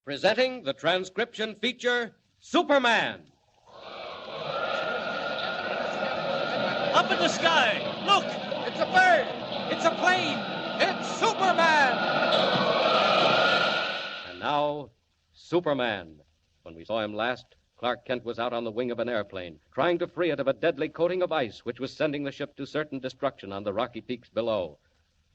Presenting the transcription feature, Superman. Up in the sky! Look! It's a bird! It's a plane! It's Superman! And now, Superman. When we saw him last, Clark Kent was out on the wing of an airplane, trying to free it of a deadly coating of ice which was sending the ship to certain destruction on the rocky peaks below.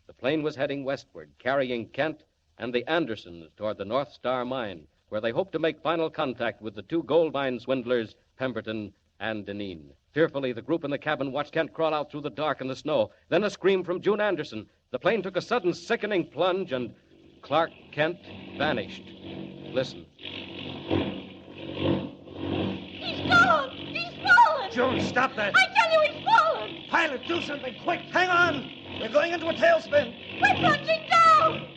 The plane was heading westward, carrying Kent and the Andersons toward the North Star Mine, where they hoped to make final contact with the two gold mine swindlers, Pemberton and Deneen. Fearfully, the group in the cabin watched Kent crawl out through the dark and the snow. Then a scream from June Anderson. The plane took a sudden, sickening plunge, and Clark Kent vanished. Listen. He's gone! He's fallen! June, stop that. I tell you, he's fallen! Pilot, do something quick. Hang on. We're going into a tailspin. We're plunging down!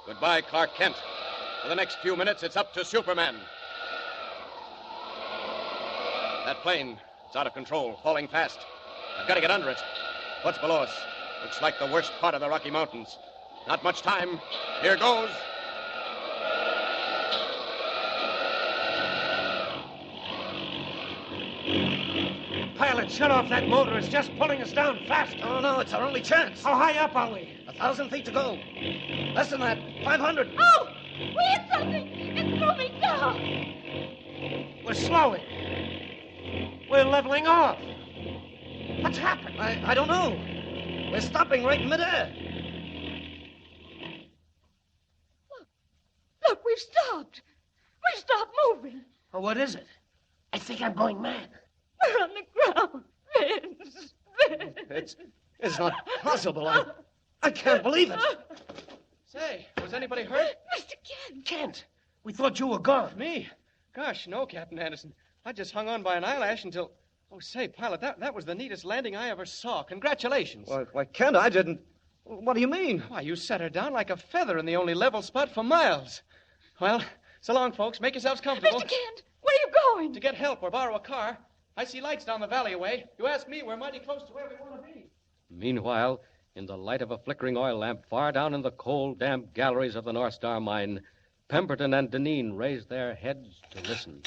Goodbye, Clark Kent. For the next few minutes, it's up to Superman. That plane, it's out of control, falling fast. I've got to get under it. What's below us? Looks like the worst part of the Rocky Mountains. Not much time. Here goes. Pilot, shut off that motor. It's just pulling us down fast. Oh, no, it's our only chance. How high up are we? 1,000 feet to go. Less than that. 500. Oh! We hit something! It's moving down! We're slowing. We're leveling off. What's happened? I don't know. We're stopping right in midair. Look, we've stopped. We've stopped moving. Oh, what is it? I think I'm going mad. We're on the ground. Vince. It's not possible. I can't believe it. Say, was anybody hurt? Mr. Kent. Kent, we thought you were gone. Me? Gosh, no, Captain Anderson. I just hung on by an eyelash until... Oh, say, pilot, that was the neatest landing I ever saw. Congratulations. Why, Kent, I didn't... What do you mean? Why, you set her down like a feather in the only level spot for miles. Well, so long, folks. Make yourselves comfortable. Mr. Kent, where are you going? To get help or borrow a car. I see lights down the valley away. You ask me, we're mighty close to where we want to be. Meanwhile, in the light of a flickering oil lamp far down in the cold, damp galleries of the North Star Mine, Pemberton and Deneen raised their heads to listen.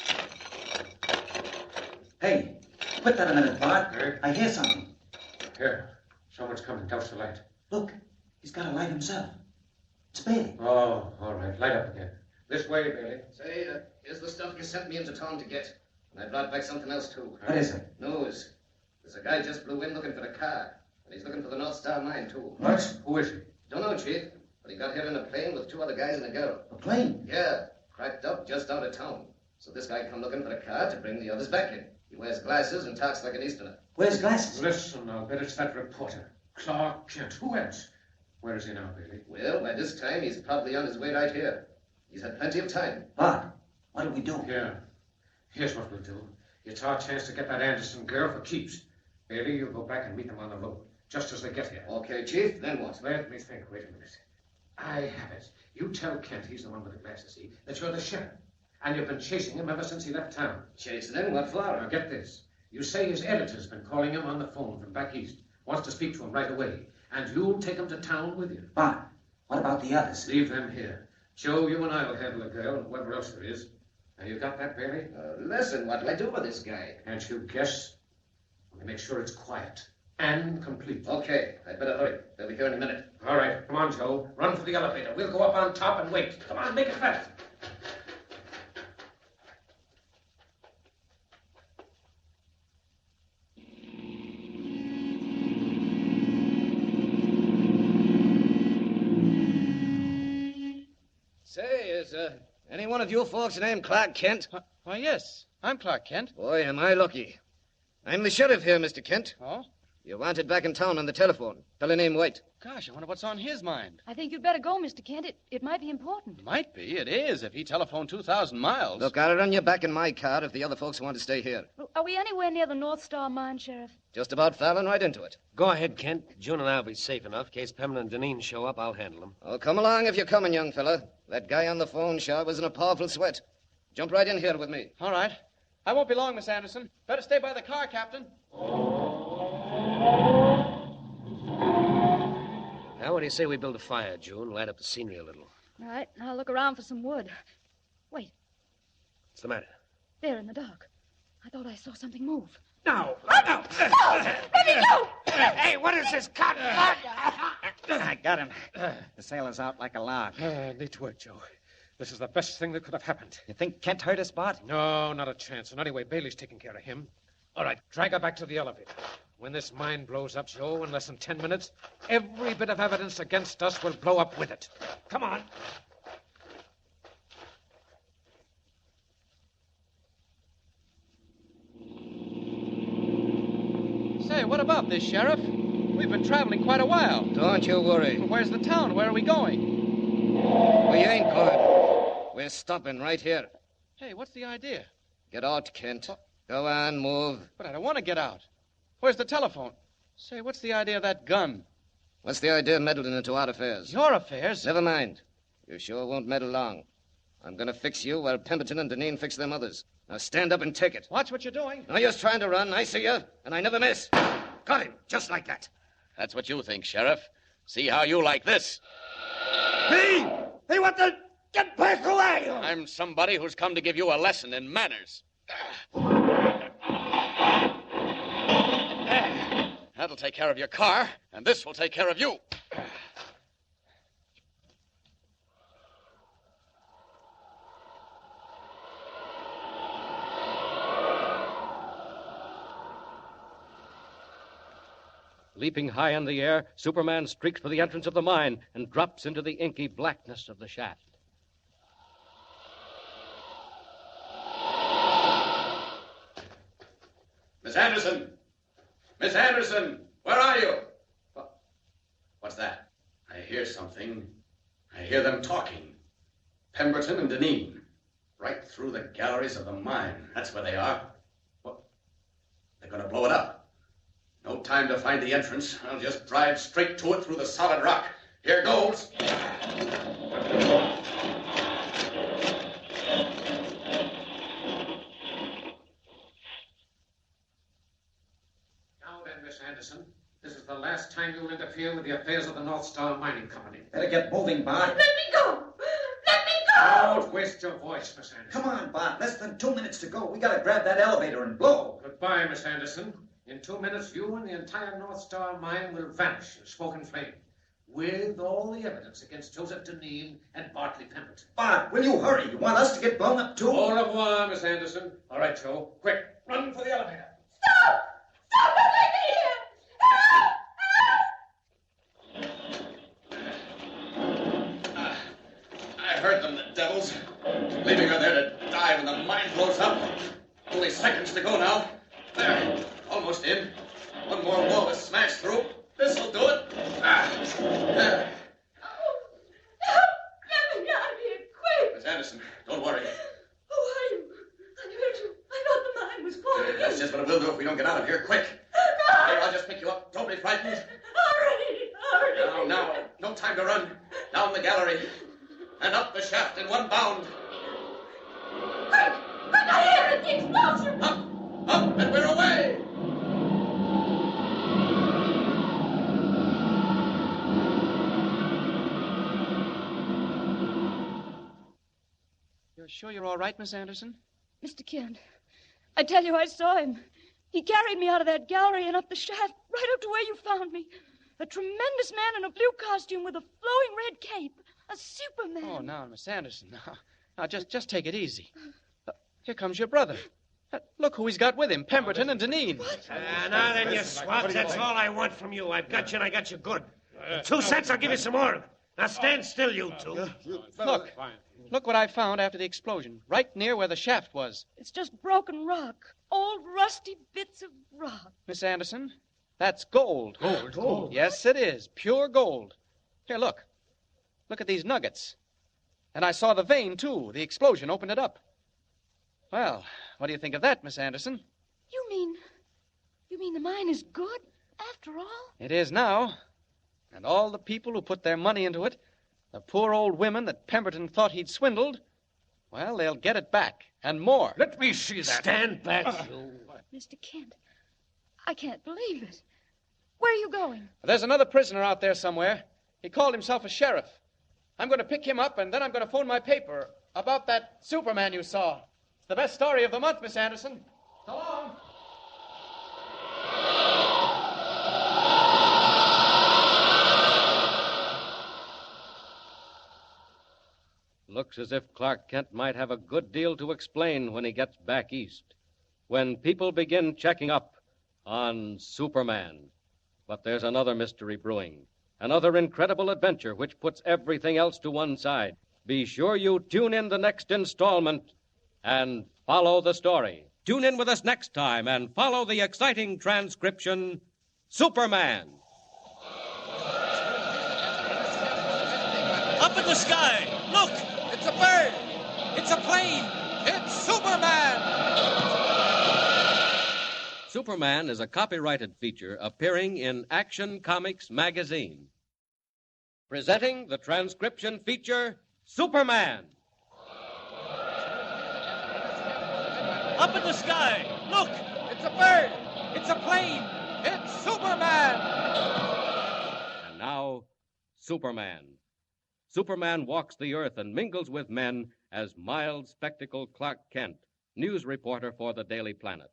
Hey, quit that a minute, Bart. Hey? I hear something. Here. Someone's coming. Douse the light. Look, he's got a light himself. It's Bailey. Oh, all right. Light up again. This way, Bailey. Say, here's the stuff you sent me into town to get. And I brought back something else, too. What is it? News. There's a guy just blew in looking for a car. And he's looking for the North Star Mine, too. What? Who is he? Don't know, Chief. But he got here in a plane with two other guys and a girl. A plane? Yeah. Cracked up just out of town. So this guy come looking for a car to bring the others back in. He wears glasses and talks like an Easterner. Where's glasses? Listen, I'll bet it's that reporter. Clark Kent. Who else? Where is he now, Bailey? Well, by this time, he's probably on his way right here. He's had plenty of time. Bart, what do we do? Here. Here's what we'll do. It's our chance to get that Anderson girl for keeps. Bailey, you go back and meet them on the road, just as they get here. Okay, Chief, then what? Let me think. Wait a minute. I have it. You tell Kent, he's the one with the glasses, see, that you're the sheriff. And you've been chasing him ever since he left town. Chasing him? What for? Now, get this. You say his editor's been calling him on the phone from back east. Wants to speak to him right away. And you'll take him to town with you. Bart, what about the others? Leave them here. Joe, you and I will handle the girl and whoever else there is. Now, you got that, Bailey? Listen, what do I do with this guy? Can't you guess? Only make sure it's quiet and complete. Okay, I'd better hurry. They'll be here in a minute. All right, come on, Joe. Run for the elevator. We'll go up on top and wait. Come on, make it fast. Say, is any one of you folks named Clark Kent? Why, yes. I'm Clark Kent. Boy, am I lucky. I'm the sheriff here, Mr. Kent. Oh? You're wanted back in town on the telephone. Fellow named White. Gosh, I wonder what's on his mind. I think you'd better go, Mr. Kent. It might be important. Might be. It is, if he telephoned 2,000 miles. Look, I'll run you back in my car if the other folks want to stay here. Are we anywhere near the North Star Mine, Sheriff? Just about falling right into it. Go ahead, Kent. June and I'll be safe enough. In case Pemberton and Deneen show up, I'll handle them. Oh, come along if you're coming, young fella. That guy on the phone sure was in a powerful sweat. Jump right in here with me. All right. I won't be long, Miss Anderson. Better stay by the car, Captain. do you say we build a fire, June, light up the scenery a little? All right, I'll look around for some wood. Wait, What's the matter? there in the dark. I thought I saw something move. No. Let me go! Hey, what is this cotton? I got him. The sailor's out like a lark. Neat work, Joe. This is the best thing that could have happened. You think Kent hurt us, Bart? No, not a chance. And anyway, Bailey's taking care of him. All right, drag her back to the elevator. When this mine blows up, Joe, in less than 10 minutes, every bit of evidence against us will blow up with it. Come on. Say, what about this, Sheriff? We've been traveling quite a while. Don't you worry. Where's the town? Where are we going? We ain't going. We're stopping right here. Hey, what's the idea? Get out, Kent. Go on, move. But I don't want to get out. Where's the telephone? Say, what's the idea of that gun? What's the idea of meddling into our affairs? Your affairs? Never mind. You sure won't meddle long. I'm going to fix you while Pemberton and Deneen fix them others. Now stand up and take it. Watch what you're doing. Now you're just trying to run. I see you, and I never miss. Got him, just like that. That's what you think, Sheriff. See how you like this. Hey, what the... Get back away! I'm somebody who's come to give you a lesson in manners. That'll take care of your car, and this will take care of you. Leaping high in the air, Superman streaks for the entrance of the mine and drops into the inky blackness of the shaft. Miss Anderson! Miss Anderson! Where are you? What's that? I hear something. I hear them talking. Pemberton and Deneen. Right through the galleries of the mine. That's where they are. What? They're going to blow it up. No time to find the entrance. I'll just drive straight to it through the solid rock. Here goes. Miss Anderson, this is the last time you'll interfere with the affairs of the North Star Mining Company. Better get moving, Bart. Let me go! Let me go! Don't waste your voice, Miss Anderson. Come on, Bart. Less than 2 minutes to go. We gotta grab that elevator and blow. Goodbye, Miss Anderson. In 2 minutes, you and the entire North Star mine will vanish in smoke and flame, with all the evidence against Joseph Deneen and Bartley Pemberton. Bart, will you hurry? You want us to get blown up, too? Au revoir, Miss Anderson. All right, Joe. Quick, run for the elevator. Stop! Stop! Don't leave me here! I heard them, the devils. Leaving her there to die when the mine blows up. Only seconds to go now. There, almost in. One more wall to smash through. This'll do it. There. Get me out of here, quick! Miss Anderson, don't worry. Who are you? I heard you. I thought the mine was falling That's in. just what it will do if we don't get out of here. Quick. No! Here, I'll just pick you up. Don't be frightened. Hurry! Now. No time to run. Down the gallery. And up the shaft in one bound. Quick! I hear it! The explosion! Up, and we're away. You're sure you're all right, Miss Anderson? Mr. Kent, I tell you, I saw him. He carried me out of that gallery and up the shaft, right up to where you found me. A tremendous man in a blue costume with a flowing red cape. A Superman. Oh, now, Miss Anderson, now just take it easy. Here comes your brother. Look who he's got with him, Pemberton and Deneen. Now then, you swabs, that's all I want from you. I've got you, and I got you good. 2 cents, I'll give you some more. Now stand still, you two. Look what I found after the explosion, right near where the shaft was. It's just broken rock. Old rusty bits of rock. Miss Anderson, that's gold. Gold? Yes, it is. Pure gold. Here, look. Look at these nuggets. And I saw the vein, too. The explosion opened it up. Well, what do you think of that, Miss Anderson? You mean the mine is good, after all? It is now. And all the people who put their money into it, the poor old women that Pemberton thought he'd swindled, well, they'll get it back, and more. Let me see that. Stand back, you. Mr. Kent, I can't believe it. Where are you going? There's another prisoner out there somewhere. He called himself a sheriff. I'm going to pick him up, and then I'm going to phone my paper about that Superman you saw. It's the best story of the month, Miss Anderson. So long. Looks as if Clark Kent might have a good deal to explain when he gets back east, when people begin checking up on Superman. But there's another mystery brewing, another incredible adventure which puts everything else to one side. Be sure you tune in the next installment and follow the story. Tune in with us next time and follow the exciting transcription, Superman. Up in the sky! Look! It's a bird! It's a plane! It's Superman! Superman is a copyrighted feature appearing in Action Comics magazine. Presenting the transcription feature, Superman. Up in the sky! Look! It's a bird! It's a plane! It's Superman! And now, Superman. Superman walks the earth and mingles with men as mild, spectacled Clark Kent, news reporter for the Daily Planet.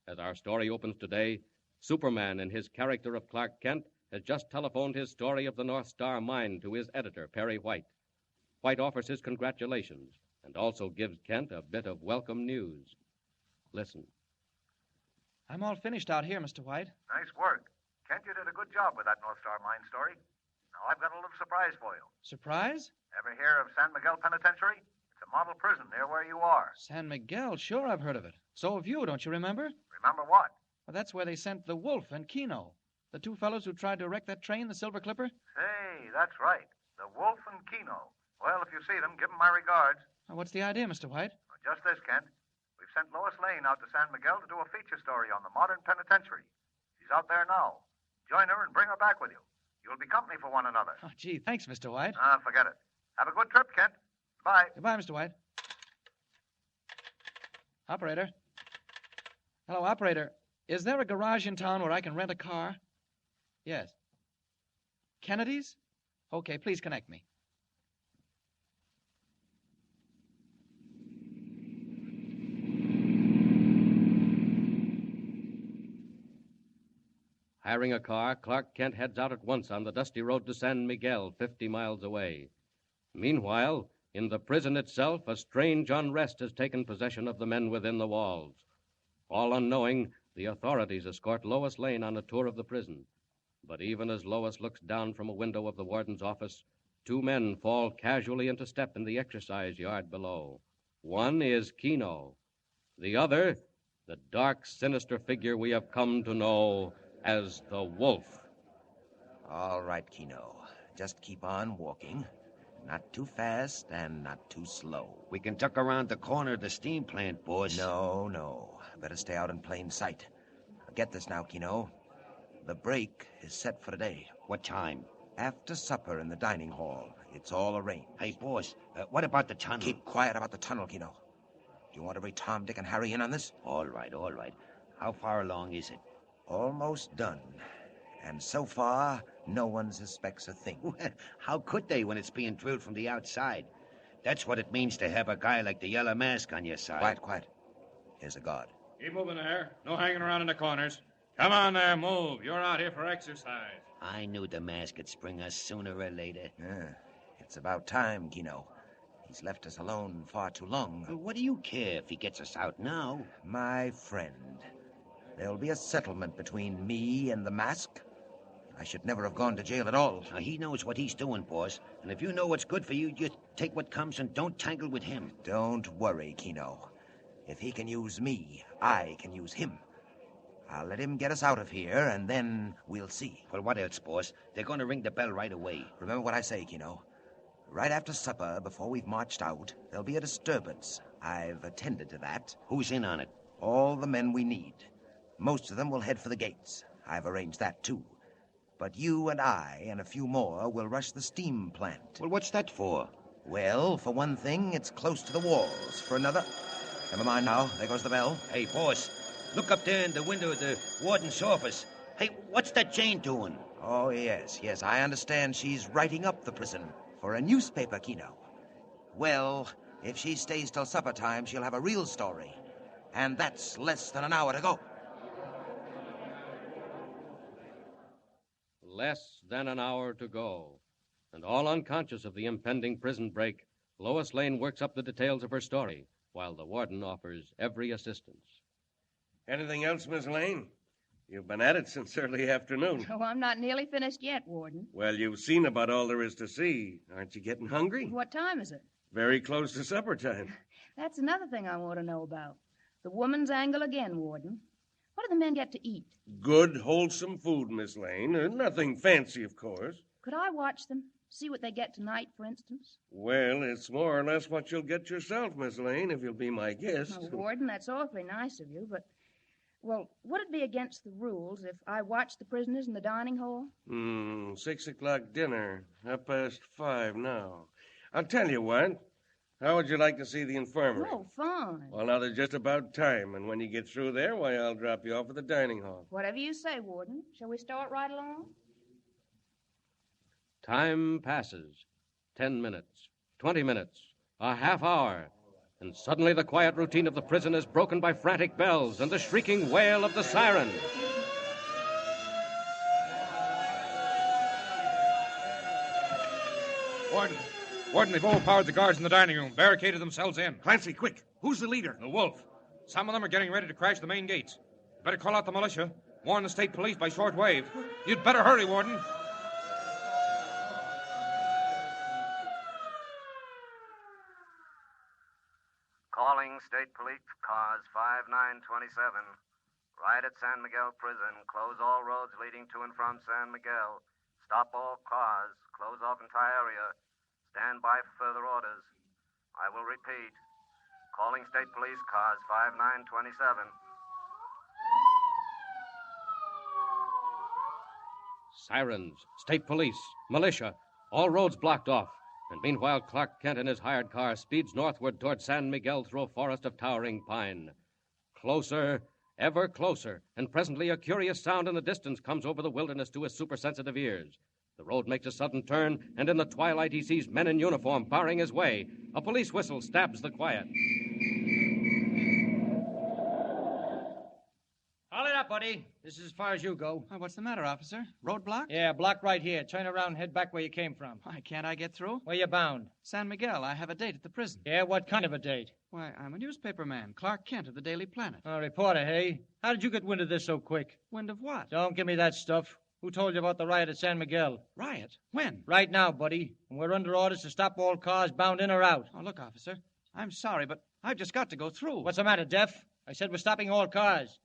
As our story opens today, Superman, in his character of Clark Kent, has just telephoned his story of the North Star mine to his editor, Perry White. White offers his congratulations and also gives Kent a bit of welcome news. Listen. I'm all finished out here, Mr. White. Nice work. Kent, you did a good job with that North Star mine story. Now, I've got a little surprise for you. Surprise? Ever hear of San Miguel Penitentiary? It's a model prison near where you are. San Miguel? Sure, I've heard of it. So have you, don't you remember? Remember what? Well, that's where they sent the Wolf and Keno, the two fellows who tried to wreck that train, the Silver Clipper. Hey, that's right. The Wolf and Keno. Well, if you see them, give them my regards. Well, what's the idea, Mr. White? Well, just this, Kent. We've sent Lois Lane out to San Miguel to do a feature story on the modern penitentiary. She's out there now. Join her and bring her back with you. You'll be company for one another. Oh, gee, thanks, Mr. White. Forget it. Have a good trip, Kent. Bye. Goodbye, Mr. White. Operator. Hello, operator. Is there a garage in town where I can rent a car? Yes. Kennedy's? Okay, please connect me. Hiring a car, Clark Kent heads out at once on the dusty road to San Miguel, 50 miles away. Meanwhile, in the prison itself, a strange unrest has taken possession of the men within the walls. All unknowing, the authorities escort Lois Lane on a tour of the prison. But even as Lois looks down from a window of the warden's office, two men fall casually into step in the exercise yard below. One is Keno. The other, the dark, sinister figure we have come to know as the Wolf. All right, Keno. Just keep on walking. Not too fast and not too slow. We can tuck around the corner of the steam plant, boss. No. Better stay out in plain sight. Get this now, Keno. The break is set for today. What time? After supper in the dining hall. It's all arranged. Hey, boss, what about the tunnel? Keep quiet about the tunnel, Keno. Do you want every Tom, Dick, and Harry in on this? All right. How far along is it? Almost done. And so far, no one suspects a thing. Well, how could they when it's being drilled from the outside? That's what it means to have a guy like the Yellow Mask on your side. Quiet. Here's a guard. Keep moving there. No hanging around in the corners. Come on there, move. You're out here for exercise. I knew the Mask would spring us sooner or later. Yeah, it's about time, Keno. He's left us alone far too long. Well, what do you care if he gets us out now? My friend, there'll be a settlement between me and the Mask. I should never have gone to jail at all. Now, he knows what he's doing, boss. And if you know what's good for you, just take what comes and don't tangle with him. Don't worry, Keno. If he can use me, I can use him. I'll let him get us out of here, and then we'll see. Well, what else, boss? They're going to ring the bell right away. Remember what I say, Keno. Right after supper, before we've marched out, there'll be a disturbance. I've attended to that. Who's in on it? All the men we need. Most of them will head for the gates. I've arranged that, too. But you and I and a few more will rush the steam plant. Well, what's that for? Well, for one thing, it's close to the walls. For another... Never mind now. There goes the bell. Hey, boss, look up there in the window of the warden's office. Hey, what's that Jane doing? Oh, yes, I understand she's writing up the prison for a newspaper keynote. Well, if she stays till supper time, she'll have a real story. And that's less than an hour to go. Less than an hour to go. And all unconscious of the impending prison break, Lois Lane works up the details of her story, while the warden offers every assistance. Anything else, Miss Lane? You've been at it since early afternoon. Oh, I'm not nearly finished yet, Warden. Well, you've seen about all there is to see. Aren't you getting hungry? What time is it? Very close to supper time. That's another thing I want to know about. The woman's angle again, Warden. What do the men get to eat? Good, wholesome food, Miss Lane. Nothing fancy, of course. Could I watch them? See what they get tonight, for instance? Well, it's more or less what you'll get yourself, Miss Lane, if you'll be my guest. Oh, Warden, that's awfully nice of you, but... Well, would it be against the rules if I watched the prisoners in the dining hall? 6 o'clock dinner. 5:30 now. I'll tell you what. How would you like to see the infirmary? Oh, fine. Well, now, they're just about time, and when you get through there, why, I'll drop you off at the dining hall. Whatever you say, Warden. Shall we start right along? Time passes. 10 minutes, 20 minutes, a half hour. And suddenly the quiet routine of the prison is broken by frantic bells and the shrieking wail of the siren. Warden, they've overpowered the guards in the dining room, barricaded themselves in. Clancy, quick. Who's the leader? The Wolf. Some of them are getting ready to crash the main gates. Better call out the militia. Warn the state police by short wave. You'd better hurry, Warden. Calling State Police cars 5927. Riot at San Miguel Prison. Close all roads leading to and from San Miguel. Stop all cars. Close off entire area. Stand by for further orders. I will repeat. Calling State Police cars 5927. Sirens, state police, militia, all roads blocked off. And meanwhile, Clark Kent and his hired car speeds northward toward San Miguel through a forest of towering pine. Closer, ever closer, and presently a curious sound in the distance comes over the wilderness to his supersensitive ears. The road makes a sudden turn, and in the twilight he sees men in uniform barring his way. A police whistle stabs the quiet. Haul it up, buddy. This is as far as you go. Oh, what's the matter, officer? Road blocked? Yeah, blocked right here. Turn around and head back where you came from. Why, can't I get through? Where you bound? San Miguel. I have a date at the prison. Yeah, what kind of a date? Why, I'm a newspaper man, Clark Kent of the Daily Planet. A reporter, hey? How did you get wind of this so quick? Wind of what? Don't give me that stuff. Who told you about the riot at San Miguel? Riot? When? Right now, buddy. And we're under orders to stop all cars bound in or out. Oh, look, officer. I'm sorry, but I've just got to go through. What's the matter, Deaf? I said we're stopping all cars.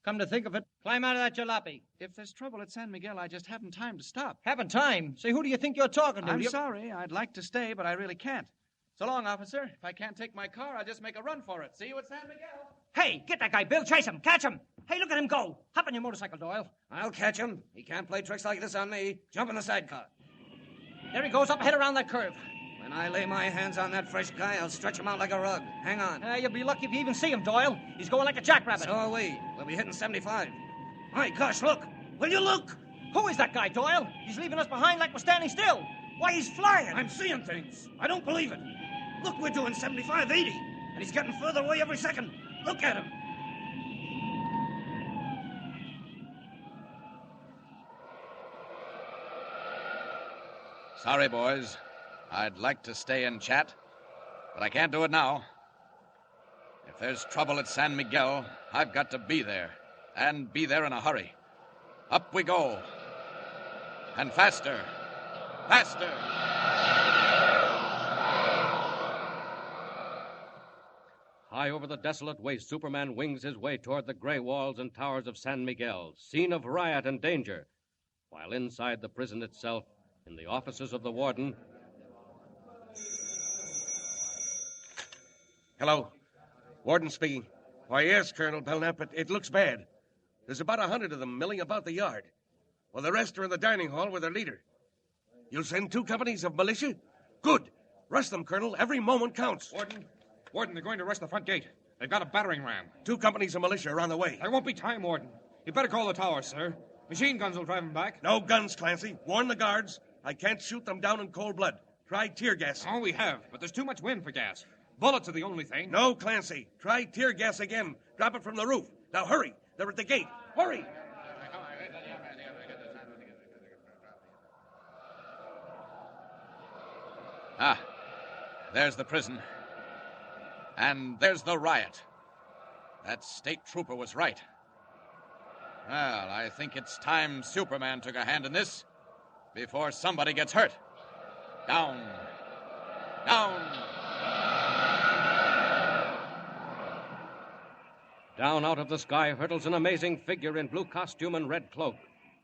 Come to think of it, climb out of that jalopy. If there's trouble at San Miguel, I just haven't time to stop. Haven't time? Say, who do you think you're talking to? I'm sorry. I'd like to stay, but I really can't. So long, officer. If I can't take my car, I'll just make a run for it. See you at San Miguel. Hey, get that guy, Bill. Chase him. Catch him. Hey, look at him go. Hop on your motorcycle, Doyle. I'll catch him. He can't play tricks like this on me. Jump in the sidecar. There he goes, up ahead around that curve. When I lay my hands on that fresh guy, I'll stretch him out like a rug. Hang on. You'll be lucky if you even see him, Doyle. He's going like a jackrabbit. So are we. We'll be hitting 75. My gosh, look. Will you look? Who is that guy, Doyle? He's leaving us behind like we're standing still. Why, he's flying. I'm seeing things. I don't believe it. Look, we're doing 75, 80. And he's getting further away every second. Look at him. Sorry, boys. I'd like to stay and chat, but I can't do it now. If there's trouble at San Miguel, I've got to be there, and be there in a hurry. Up we go. And faster. Faster. High over the desolate waste, Superman wings his way toward the gray walls and towers of San Miguel, scene of riot and danger, while inside the prison itself, in the offices of the warden... Hello. Warden speaking. Why, yes, Colonel Belknap, it looks bad. There's about 100 of them milling about the yard. Well, the rest are in the dining hall with their leader. You'll send 2 companies of militia? Good. Rush them, Colonel. Every moment counts. Warden, they're going to rush the front gate. They've got a battering ram. 2 companies of militia are on the way. There won't be time, Warden. You better call the tower, sir. Machine guns will drive them back. No guns, Clancy. Warn the guards. I can't shoot them down in cold blood. Try tear gas. Oh, we have, but there's too much wind for gas. Bullets are the only thing. No, Clancy. Try tear gas again. Drop it from the roof. Now hurry. They're at the gate. Hurry. Ah, there's the prison. And there's the riot. That state trooper was right. Well, I think it's time Superman took a hand in this before somebody gets hurt. Down. Down. Down out of the sky hurtles an amazing figure in blue costume and red cloak.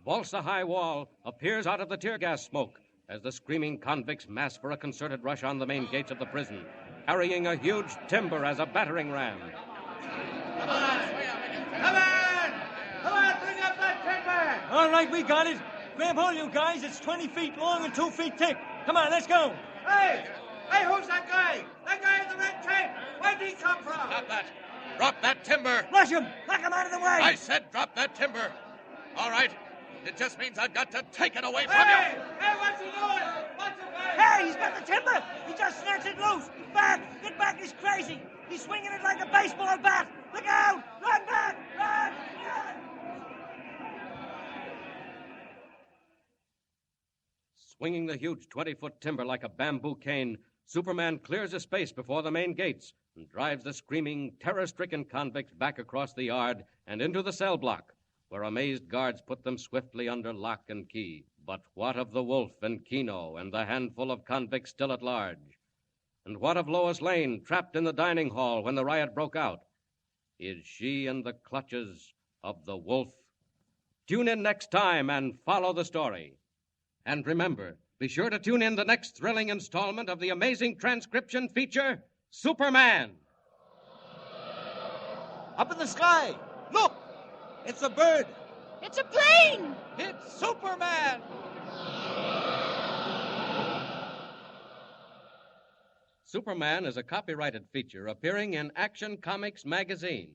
Vaults the high wall, appears out of the tear gas smoke as the screaming convicts mass for a concerted rush on the main gates of the prison, carrying a huge timber as a battering ram. Come on! Come on! Come on, bring up that timber! All right, we got it. Grab hold, you guys. It's 20 feet long and 2 feet thick. Come on, let's go. Hey! Hey, who's that guy? That guy in the red cape. Where'd he come from? Stop that. Drop that timber. Rush him. Knock him out of the way. I said drop that timber. All right. It just means I've got to take it away from Hey! you. Hey, what's he doing? What's it doing? Hey, he's got the timber. He just snatched it loose. Back. Get back. He's crazy. He's swinging it like a baseball bat. Look out. Run back. Run. Run. Swinging the huge 20-foot timber like a bamboo cane, Superman clears a space before the main gates and drives the screaming, terror-stricken convicts back across the yard and into the cell block, where amazed guards put them swiftly under lock and key. But what of the Wolf and Keno and the handful of convicts still at large? And what of Lois Lane, trapped in the dining hall when the riot broke out? Is she in the clutches of the Wolf? Tune in next time and follow the story. And remember, be sure to tune in the next thrilling installment of the amazing transcription feature, Superman. Up in the sky. Look. It's a bird. It's a plane. It's Superman. Superman is a copyrighted feature appearing in Action Comics magazine.